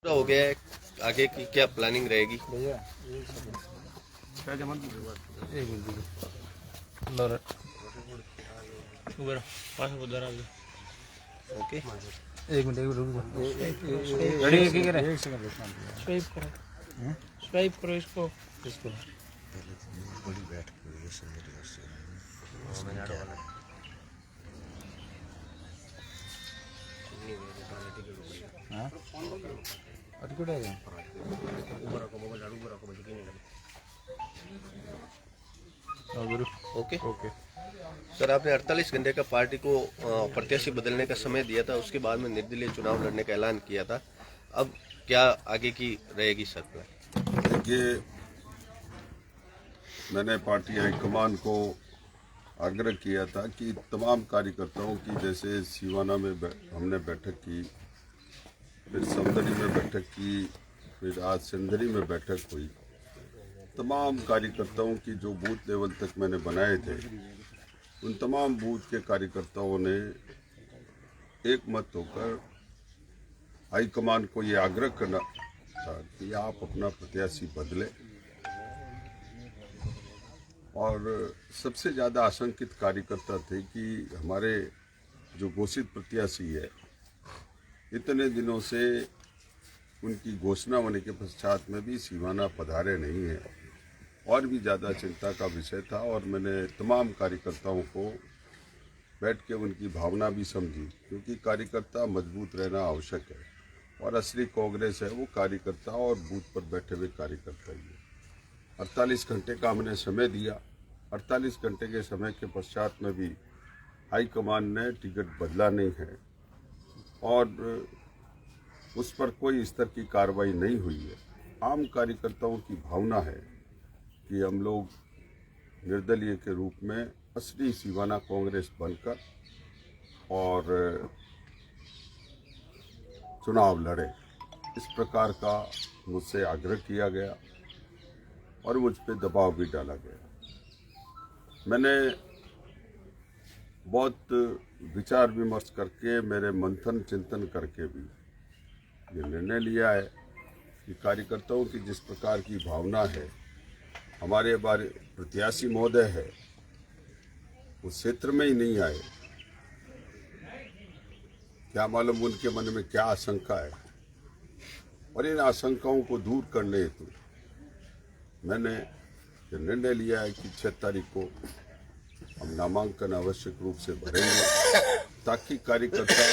पूरा हो गया है, आगे की क्या प्लानिंग रहेगी? भैया ओके, एक मिनट रुक जाओ। रेडी एक करें, एक सेकंड स्वाइप करो इसको। इसको बड़ी बैठ के हाँ टिकट है क्या? ओके ओके सर, आपने 48 घंटे का पार्टी को प्रत्याशी बदलने का समय दिया था, उसके बाद में निर्दलीय चुनाव लड़ने का ऐलान किया था। अब क्या आगे की रहेगी सर प्लान? देखिए, मैंने पार्टी हाईकमान को आग्रह किया था कि तमाम कार्यकर्ताओं की, जैसे सिवाना में हमने बैठक की, फिर समदड़ी में बैठक की, फिर आज सिंदरी में बैठक हुई। तमाम कार्यकर्ताओं की जो बूथ लेवल तक मैंने बनाए थे, उन तमाम बूथ के कार्यकर्ताओं ने एक मत होकर हाईकमान को ये आग्रह करना था कि आप अपना प्रत्याशी बदलें। और सबसे ज़्यादा आशंकित कार्यकर्ता थे कि हमारे जो घोषित प्रत्याशी है, इतने दिनों से उनकी घोषणा होने के पश्चात में भी सिवाना पधारे नहीं है, और भी ज़्यादा चिंता का विषय था। और मैंने तमाम कार्यकर्ताओं को बैठ के उनकी भावना भी समझी, क्योंकि कार्यकर्ता मजबूत रहना आवश्यक है, और असली कांग्रेस है वो कार्यकर्ता और बूथ पर बैठे हुए कार्यकर्ता ही है। 48 घंटे का हमने समय दिया। 48 घंटे के समय के पश्चात में भी हाईकमान ने टिकट बदला नहीं है, और उस पर कोई इस तरह की कार्रवाई नहीं हुई है। आम कार्यकर्ताओं की भावना है कि हम लोग निर्दलीय के रूप में असली सिवाना कांग्रेस बनकर और चुनाव लड़े। इस प्रकार का मुझसे आग्रह किया गया और मुझ पे दबाव भी डाला गया। मैंने बहुत विचार विमर्श करके, मेरे मंथन चिंतन करके भी ये निर्णय लिया है कि कार्यकर्ताओं की जिस प्रकार की भावना है, हमारे बारे प्रत्याशी महोदय है वो क्षेत्र में ही नहीं आए। क्या मालूम उनके मन में क्या आशंका है, और इन आशंकाओं को दूर करने हेतु मैंने निर्णय लिया है कि 6 तारीख को हम नामांकन आवश्यक रूप से भरेंगे, ताकि कार्यकर्ता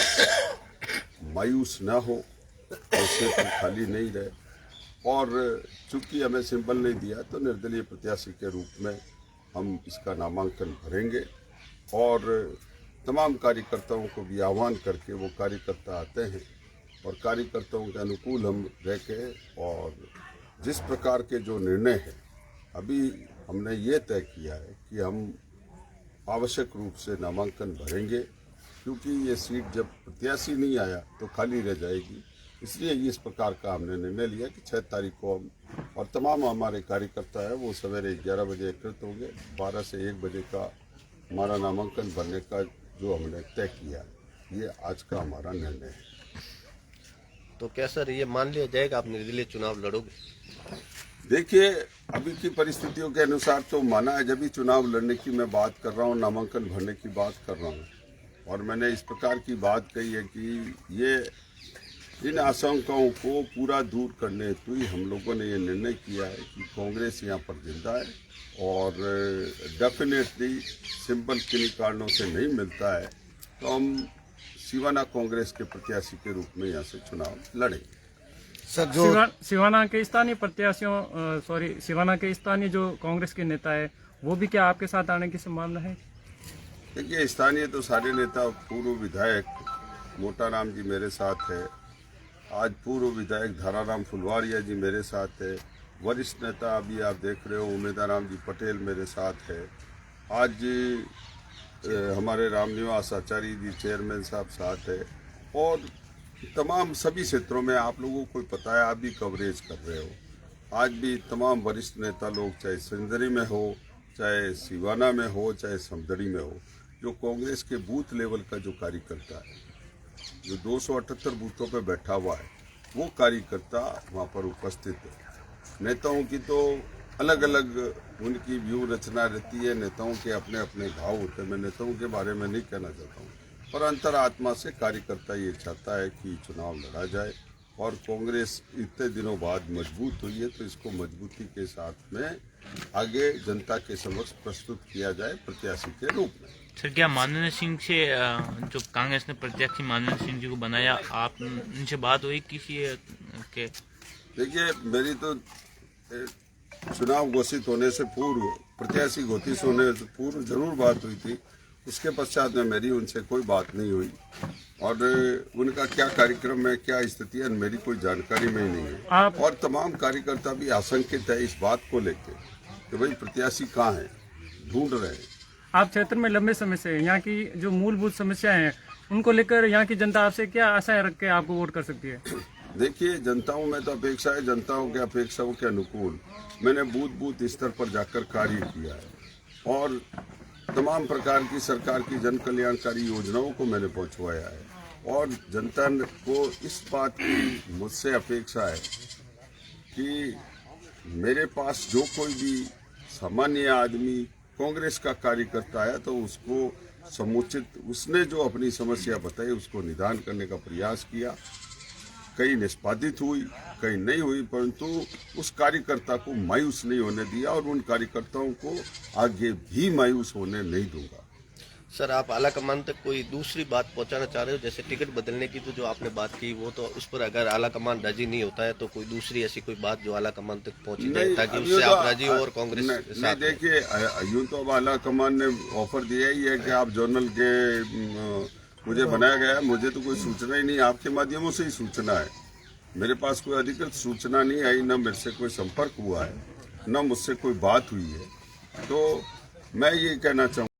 मायूस न हो, और क्षेत्र खाली नहीं रहे। और चूंकि हमें सिंबल नहीं दिया, तो निर्दलीय प्रत्याशी के रूप में हम इसका नामांकन भरेंगे, और तमाम कार्यकर्ताओं को भी आह्वान करके वो कार्यकर्ता आते हैं, और कार्यकर्ताओं के अनुकूल हम रह के, और जिस प्रकार के जो निर्णय है, अभी हमने ये तय किया है कि हम आवश्यक रूप से नामांकन भरेंगे, क्योंकि ये सीट जब प्रत्याशी नहीं आया तो खाली रह जाएगी। इसलिए इस प्रकार का हमने निर्णय लिया कि 6 तारीख को हम, और तमाम हमारे कार्यकर्ता है वो सवेरे 11 बजे एकत्रित होंगे। 12 से 1 बजे का हमारा नामांकन भरने का जो हमने तय किया, ये आज का हमारा निर्णय है। तो क्या सर ये मान लिया जाएगा आप निर्दलीय चुनाव लड़ोगे? देखिए, अभी की परिस्थितियों के अनुसार तो माना है, जब भी चुनाव लड़ने की मैं बात कर रहा हूँ, नामांकन भरने की बात कर रहा हूँ, और मैंने इस प्रकार की बात कही है कि ये इन आशंकाओं को पूरा दूर करने हेतु ही हम लोगों ने ये निर्णय किया है कि कांग्रेस यहाँ पर जिंदा है, और डेफिनेटली सिंबल किन्हीं कारणों से नहीं मिलता है, तो हम सिवाना कांग्रेस के प्रत्याशी के रूप में यहाँ से चुनाव लड़ेंगे। सर जो सिवाना के स्थानीय प्रत्याशियों सिवाना के स्थानीय जो कांग्रेस के नेता है, वो भी क्या आपके साथ आने की संभावना है? देखिए, स्थानीय तो सारे नेता, पूर्व विधायक मोटाराम जी मेरे साथ है, आज पूर्व विधायक धाराराम फुलवारिया जी मेरे साथ है, वरिष्ठ नेता अभी आप देख रहे हो उमेदाराम जी पटेल मेरे साथ है, आज हमारे रामनिवास आचार्य जी चेयरमैन साहब साथ है, और तमाम सभी क्षेत्रों में आप लोगों को पता है, आप भी कवरेज कर रहे हो। आज भी तमाम वरिष्ठ नेता लोग, चाहे सिंदरी में हो, चाहे सिवाना में हो, चाहे समदड़ी में हो, जो कांग्रेस के बूथ लेवल का जो कार्यकर्ता है, जो 278 बूथों पे बैठा हुआ है, वो कार्यकर्ता वहाँ पर उपस्थित है। नेताओं की तो अलग अलग उनकी व्यू रचना रहती है, नेताओं के अपने अपने भाव होते हैं। मैं नेताओं के बारे में नहीं कहना चाहता हूँ, पर अंतरात्मा से कार्यकर्ता ये चाहता है कि चुनाव लड़ा जाए और कांग्रेस इतने दिनों बाद मजबूत हुई है, तो इसको मजबूती के साथ में आगे जनता के समक्ष प्रस्तुत किया जाए प्रत्याशी के रूप में। सर, क्या माननीय सिंह से जो कांग्रेस ने प्रत्याशी माननीय सिंह जी को बनाया, आप उनसे बात हुई किसी के? देखिए, मेरी तो चुनाव घोषित होने से पूर्व, प्रत्याशी घोषित होने से पूर्व जरूर बात हुई थी। उसके पश्चात में मेरी उनसे कोई बात नहीं हुई और उनका क्या कार्यक्रम है, क्या स्थिति है, मेरी कोई जानकारी में ही नहीं है। और तमाम कार्यकर्ता भी आशंकित है इस बात को लेकर कि भाई प्रत्याशी कहाँ है, ढूंढ रहे हैं। आप क्षेत्र में लंबे समय से यहाँ की जो मूलभूत समस्याएं हैं उनको लेकर यहाँ की जनता आपसे क्या आशाएं रख के आपको वोट कर सकती है? देखिए, जनताओं में तो अपेक्षा है, जनताओं के अपेक्षाओं के अनुकूल मैंने बूथ बूथ स्तर पर जाकर कार्य किया है और तमाम प्रकार की सरकार की जन कल्याणकारी योजनाओं को मैंने पहुंचवाया है और जनता को इस बात की मुझसे अपेक्षा है कि मेरे पास जो कोई भी सामान्य आदमी कांग्रेस का कार्यकर्ता आया तो उसको समुचित, उसने जो अपनी समस्या बताई उसको निदान करने का प्रयास किया। कहीं निष्पादित हुई, कहीं नहीं हुई, परंतु उस कार्यकर्ता को मायूस नहीं होने दिया और उन कार्यकर्ताओं को आगे भी मायूस होने नहीं दूंगा। सर, आप आला कमान तक कोई दूसरी बात पहुंचाना चाह रहे हो? जैसे टिकट बदलने की तो जो आपने बात की वो तो उस पर अगर आला कमान राजी नहीं होता है तो कोई दूसरी ऐसी कोई बात जो आला कमान तक पहुंची जाए ताकि उससे आप राजी हो और कांग्रेस के साथ? देखिए, यूं तो अब आला कमान ने ऑफर दिया ही है कि आप जोनल के मुझे बनाया गया है, मुझे तो कोई सूचना ही नहीं, आपके माध्यमों से ही सूचना है। मेरे पास कोई अधिकृत सूचना नहीं आई, न मेरे से कोई संपर्क हुआ है, न मुझसे कोई बात हुई है। तो मैं ये कहना चाहूँगा